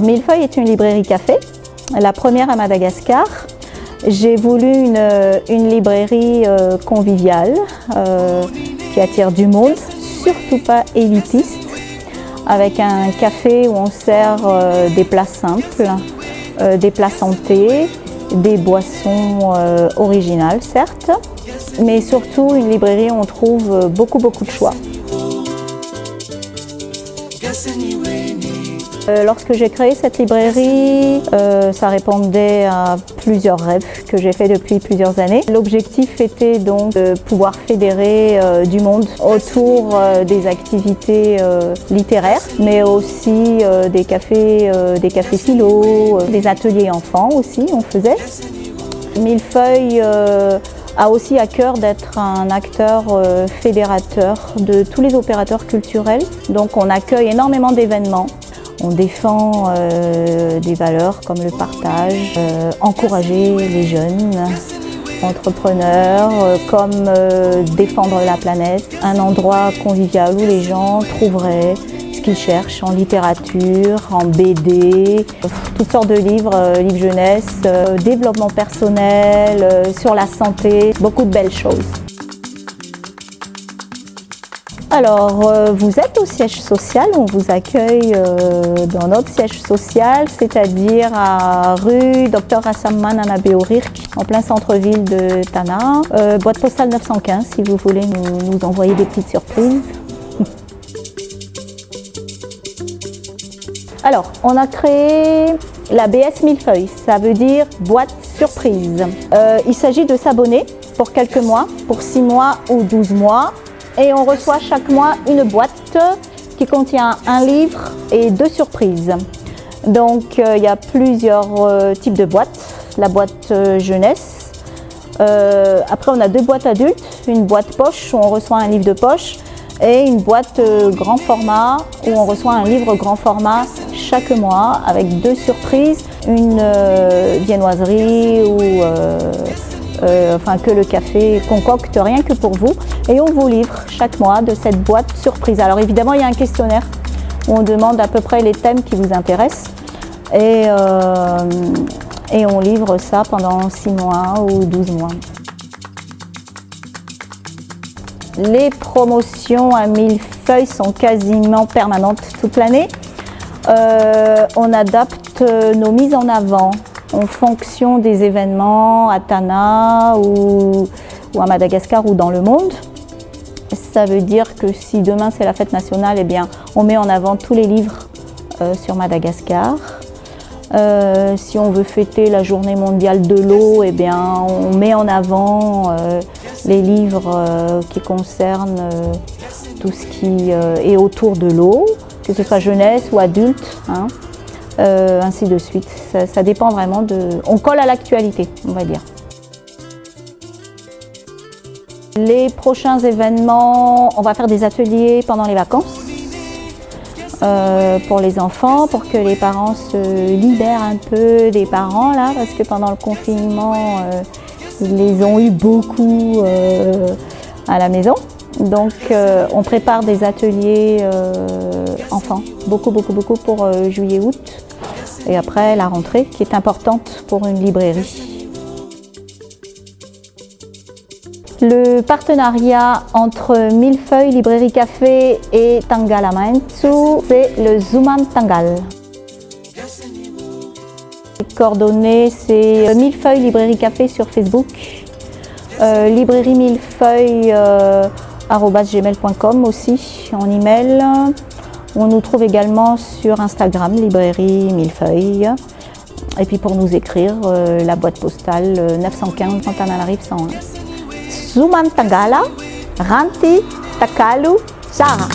Millefeuille est une librairie café, la première à Madagascar. J'ai voulu une librairie conviviale qui attire du monde, surtout pas élitiste, avec un café où on sert des plats simples, des plats santé, des boissons originales certes, mais surtout une librairie où on trouve beaucoup de choix. Lorsque j'ai créé cette librairie, ça répondait à plusieurs rêves que j'ai fait depuis plusieurs années. L'objectif était donc de pouvoir fédérer du monde autour des activités littéraires, mais aussi des cafés philo, des ateliers enfants aussi on faisait. Millefeuille a aussi à cœur d'être un acteur fédérateur de tous les opérateurs culturels. Donc on accueille énormément d'événements. On défend des valeurs comme le partage, encourager les jeunes entrepreneurs, comme défendre la planète. Un endroit convivial où les gens trouveraient ce qu'ils cherchent en littérature, en BD, toutes sortes de livres, livres jeunesse, développement personnel, sur la santé, beaucoup de belles choses. Alors, vous êtes au siège social, on vous accueille dans notre siège social, c'est-à-dire à rue Dr Rassamman Anabeorirk, en plein centre-ville de Tana. Boîte postale 915 si vous voulez nous envoyer des petites surprises. Alors, on a créé la BS Millefeuille, ça veut dire boîte surprise. Il s'agit de s'abonner pour quelques mois, pour 6 mois ou 12 mois. Et on reçoit chaque mois une boîte qui contient un livre et 2 surprises. Donc il y a plusieurs types de boîtes. La boîte jeunesse. Après on a 2 boîtes adultes. Une boîte poche où on reçoit un livre de poche et une boîte grand format où on reçoit un livre grand format chaque mois avec 2 surprises. Une viennoiserie ou que le café concocte rien que pour vous, et on vous livre chaque mois de cette boîte surprise. Alors évidemment il y a un questionnaire où on demande à peu près les thèmes qui vous intéressent et on livre ça pendant 6 mois ou 12 mois. Les promotions à Millefeuille sont quasiment permanentes toute l'année. On adapte nos mises en avant en fonction des événements à Tana ou à Madagascar ou dans le monde. Ça veut dire que si demain c'est la fête nationale, eh bien, on met en avant tous les livres sur Madagascar. Si on veut fêter la journée mondiale de l'eau, eh bien, on met en avant les livres qui concernent tout ce qui est autour de l'eau, que ce soit jeunesse ou adulte. Hein. Ainsi de suite. Ça dépend vraiment de... On colle à l'actualité, on va dire. Les prochains événements, on va faire des ateliers pendant les vacances pour les enfants, pour que les parents se libèrent un peu des parents, là, parce que pendant le confinement, ils les ont eu beaucoup à la maison. Donc on prépare des ateliers enfants, beaucoup pour juillet-août. Et après la rentrée qui est importante pour une librairie. Le partenariat entre Millefeuille, Librairie Café et Tangalamantsu, c'est le Zuman Tangal. Les coordonnées, c'est Millefeuille, Librairie Café sur Facebook, librairie Millefeuille @gmail.com aussi en email. On nous trouve également sur Instagram, librairie Millefeuille. Et puis pour nous écrire, la boîte postale 915 Antananarivo 101. Zuman Tagala, Ranti Takalu Sara.